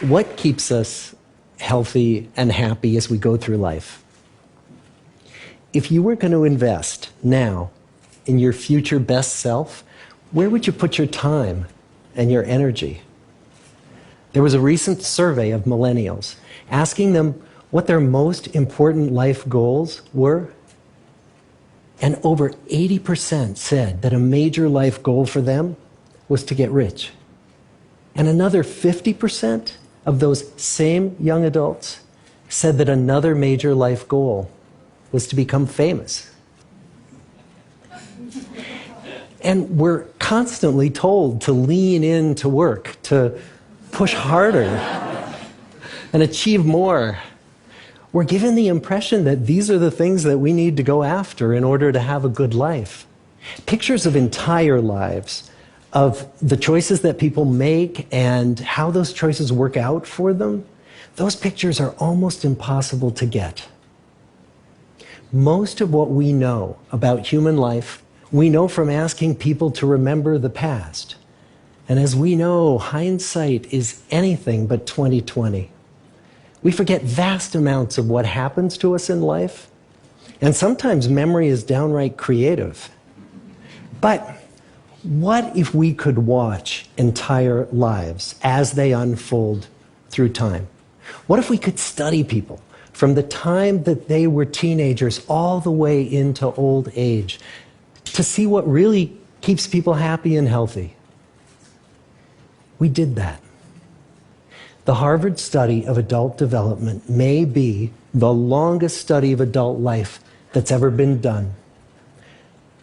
What keeps us healthy and happy as we go through life? If you were going to invest now in your future best self, where would you put your time and your energy? There was a recent survey of millennials asking them what their most important life goals were. And over 80% said that a major life goal for them was to get rich. And another 50% of those same young adults said that another major life goal was to become famous. And we're constantly told to lean into work, to push harder and achieve more. We're given the impression that these are the things that we need to go after in order to have a good life. Pictures of entire lives, of the choices that people make and how those choices work out for them, those pictures are almost impossible to get. Most of what we know about human life, we know from asking people to remember the past. And as we know, hindsight is anything but 20/20. We forget vast amounts of what happens to us in life, and sometimes memory is downright creative. But what if we could watch entire lives as they unfold through time? What if we could study people from the time that they were teenagers all the way into old age to see what really keeps people happy and healthy? We did that. The Harvard study of adult development may be the longest study of adult life that's ever been done.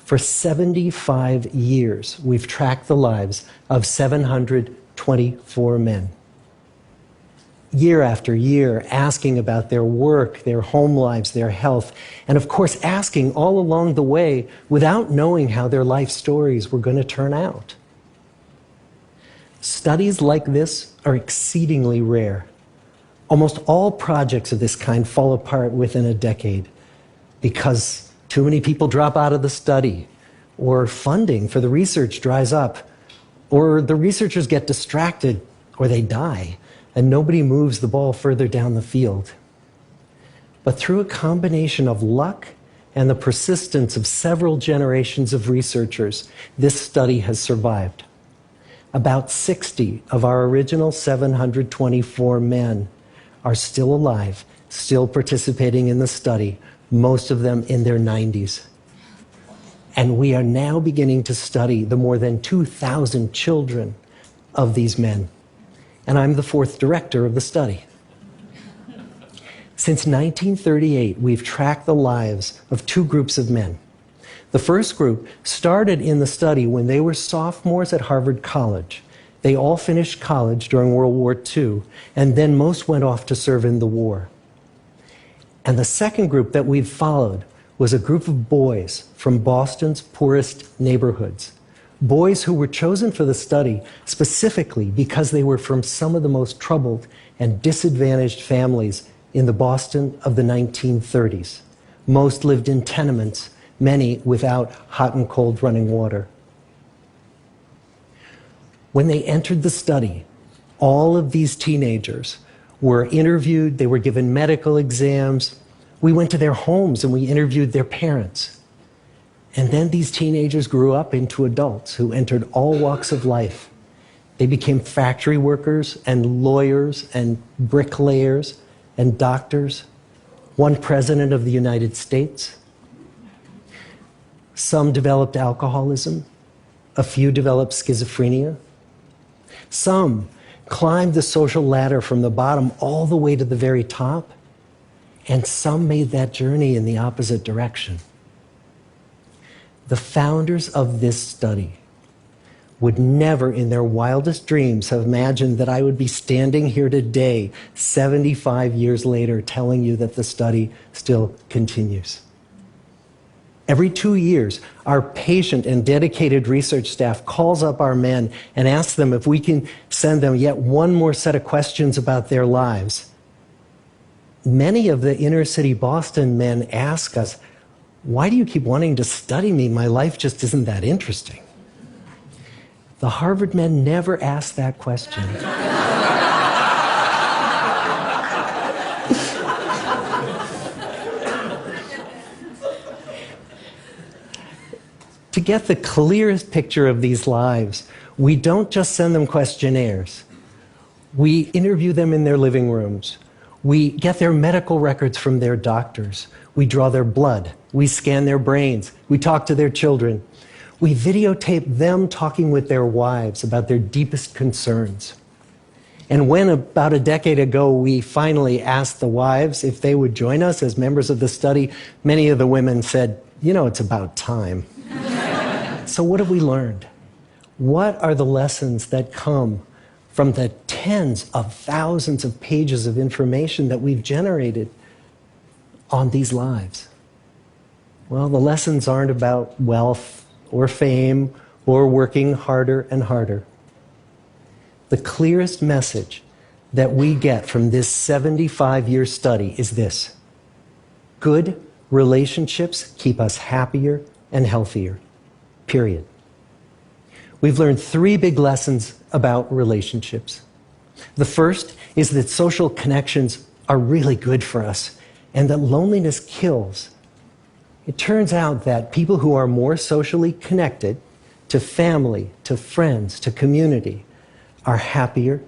For 75 years, we've tracked the lives of 724 men. Year after year, asking about their work, their home lives, their health, and of course, asking all along the way without knowing how their life stories were going to turn out. Studies like this are exceedingly rare. Almost all projects of this kind fall apart within a decade because too many people drop out of the study, or funding for the research dries up, or the researchers get distracted, or they die, and nobody moves the ball further down the field. But through a combination of luck and the persistence of several generations of researchers, this study has survived. About 60 of our original 724 men are still alive, still participating in the study, most of them in their 90s. And we are now beginning to study the more than 2,000 children of these men. And I'm the fourth director of the study. Since 1938, we've tracked the lives of two groups of men. The first group started in the study when they were sophomores at Harvard College. They all finished college during World War II, and then most went off to serve in the war. And the second group that we've followed was a group of boys from Boston's poorest neighborhoods. Boys who were chosen for the study specifically because they were from some of the most troubled and disadvantaged families in the Boston of the 1930s. Most lived in tenements, many without hot and cold running water. When they entered the study, all of these teenagers were interviewed, they were given medical exams. We went to their homes and we interviewed their parents. And then these teenagers grew up into adults who entered all walks of life. They became factory workers and lawyers and bricklayers and doctors, one president of the United States. Some developed alcoholism, a few developed schizophrenia. Some climbed the social ladder from the bottom all the way to the very top, and some made that journey in the opposite direction. The founders of this study would never in their wildest dreams have imagined that I would be standing here today, 75 years later, telling you that the study still continues. Every 2 years, our patient and dedicated research staff calls up our men and asks them if we can send them yet one more set of questions about their lives. Many of the inner city Boston men ask us, "Why do you keep wanting to study me? My life just isn't that interesting." The Harvard men never asked that question. get the clearest picture of these lives, we don't just send them questionnaires. We interview them in their living rooms. We get their medical records from their doctors. We draw their blood. We scan their brains. We talk to their children. We videotape them talking with their wives about their deepest concerns. And when, about a decade ago, we finally asked the wives if they would join us as members of the study, many of the women said, "You know, it's about time." So what have we learned? What are the lessons that come from the tens of thousands of pages of information that we've generated on these lives? Well, the lessons aren't about wealth or fame or working harder and harder. The clearest message that we get from this 75-year study is this: good relationships keep us happier and healthier, period. We've learned 3 big lessons about relationships. The first is that social connections are really good for us and that loneliness kills. It turns out that people who are more socially connected to family, to friends, to community are happier,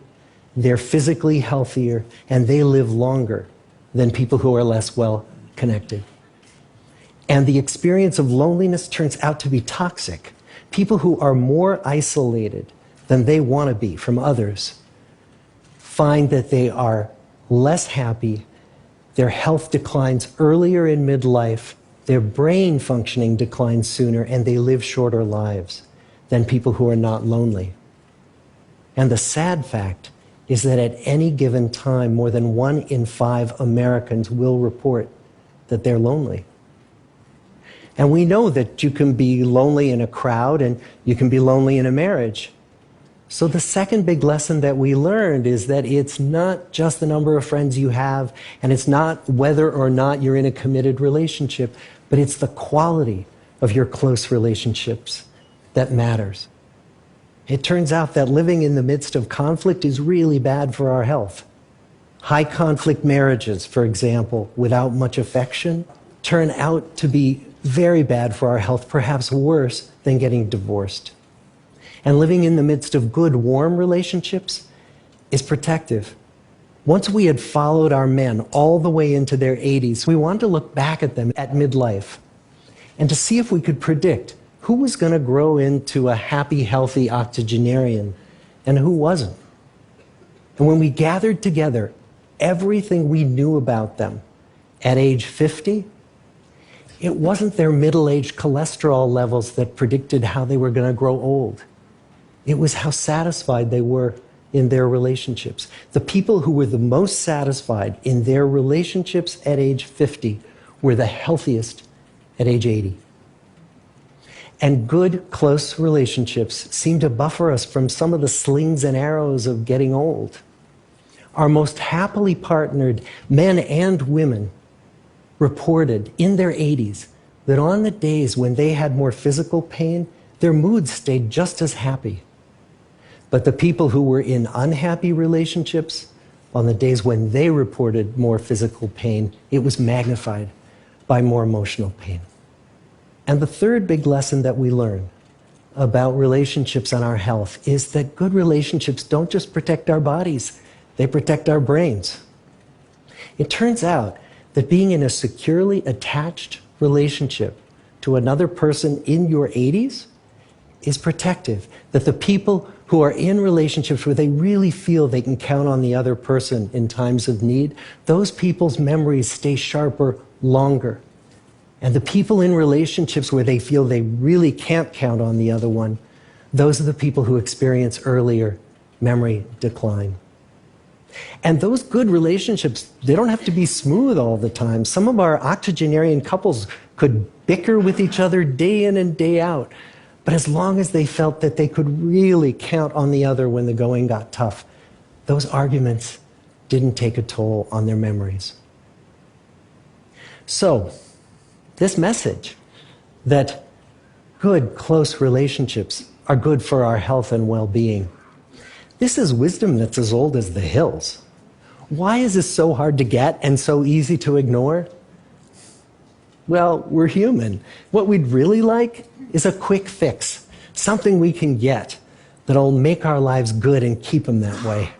they're physically healthier, and they live longer than people who are less well connected. And the experience of loneliness turns out to be toxic. People who are more isolated than they want to be from others find that they are less happy, their health declines earlier in midlife, their brain functioning declines sooner, and they live shorter lives than people who are not lonely. And the sad fact is that at any given time, more than 1 in 5 Americans will report that they're lonely. And we know that you can be lonely in a crowd and you can be lonely in a marriage. So the second big lesson that we learned is that it's not just the number of friends you have, and it's not whether or not you're in a committed relationship, but it's the quality of your close relationships that matters. It turns out that living in the midst of conflict is really bad for our health. High conflict marriages, for example, without much affection, turn out to be very bad for our health, perhaps worse than getting divorced. And living in the midst of good, warm relationships is protective. Once we had followed our men all the way into their 80s, we wanted to look back at them at midlife and to see if we could predict who was going to grow into a happy, healthy octogenarian and who wasn't. And when we gathered together everything we knew about them at age 50, it wasn't their middle-aged cholesterol levels that predicted how they were going to grow old. It was how satisfied they were in their relationships. The people who were the most satisfied in their relationships at age 50 were the healthiest at age 80. And good, close relationships seem to buffer us from some of the slings and arrows of getting old. Our most happily partnered men and women reported in their 80s that on the days when they had more physical pain, their moods stayed just as happy. But the people who were in unhappy relationships, on the days when they reported more physical pain, it was magnified by more emotional pain. And the third big lesson that we learn about relationships and our health is that good relationships don't just protect our bodies, they protect our brains. It turns out that being in a securely attached relationship to another person in your 80s is protective. That the people who are in relationships where they really feel they can count on the other person in times of need, those people's memories stay sharper longer. And the people in relationships where they feel they really can't count on the other one, those are the people who experience earlier memory decline. And those good relationships, they don't have to be smooth all the time. Some of our octogenarian couples could bicker with each other day in and day out. But as long as they felt that they could really count on the other when the going got tough, those arguments didn't take a toll on their memories. So, this message that good, close relationships are good for our health and well-being, this is wisdom that's as old as the hills. Why is this so hard to get and so easy to ignore? Well, we're human. What we'd really like is a quick fix, something we can get that'll make our lives good and keep them that way.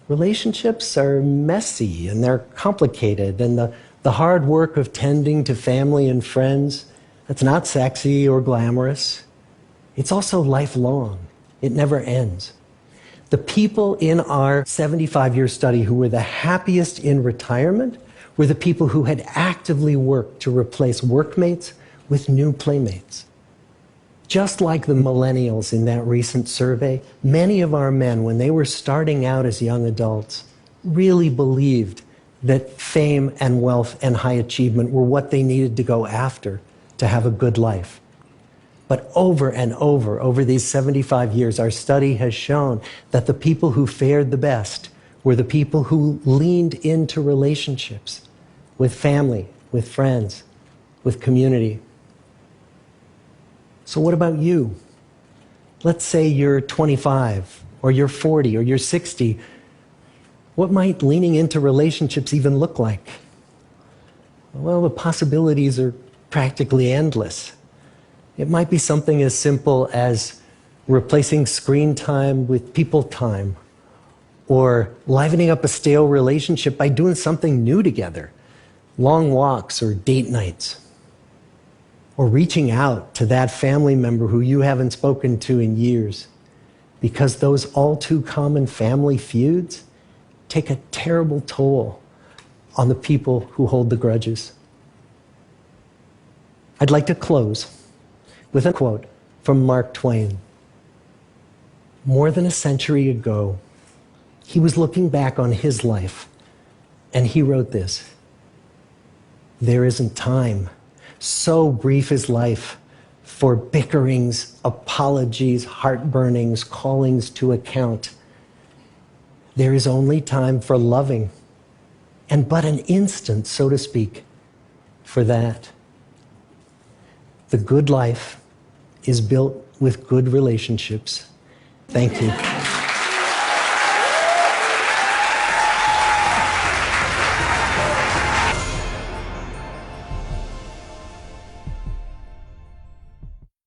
Relationships are messy and they're complicated, and the hard work of tending to family and friends, that's not sexy or glamorous. It's also lifelong. It never ends. The people in our 75-year study who were the happiest in retirement were the people who had actively worked to replace workmates with new playmates. Just like the millennials in that recent survey, many of our men, when they were starting out as young adults, really believed that fame and wealth and high achievement were what they needed to go after to have a good life. But over and over these 75 years, our study has shown that the people who fared the best were the people who leaned into relationships with family, with friends, with community. So what about you? Let's say you're 25, or you're 40, or you're 60. What might leaning into relationships even look like? Well, the possibilities are practically endless. It might be something as simple as replacing screen time with people time, or livening up a stale relationship by doing something new together, long walks or date nights, or reaching out to that family member who you haven't spoken to in years, because those all too common family feuds take a terrible toll on the people who hold the grudges. I'd like to close with a quote from Mark Twain. More than a century ago, he was looking back on his life, and he wrote this: "There isn't time. So brief is life for bickerings, apologies, heartburnings, callings to account. There is only time for loving, and but an instant, so to speak, for that. The good life is built with good relationships." Thank you.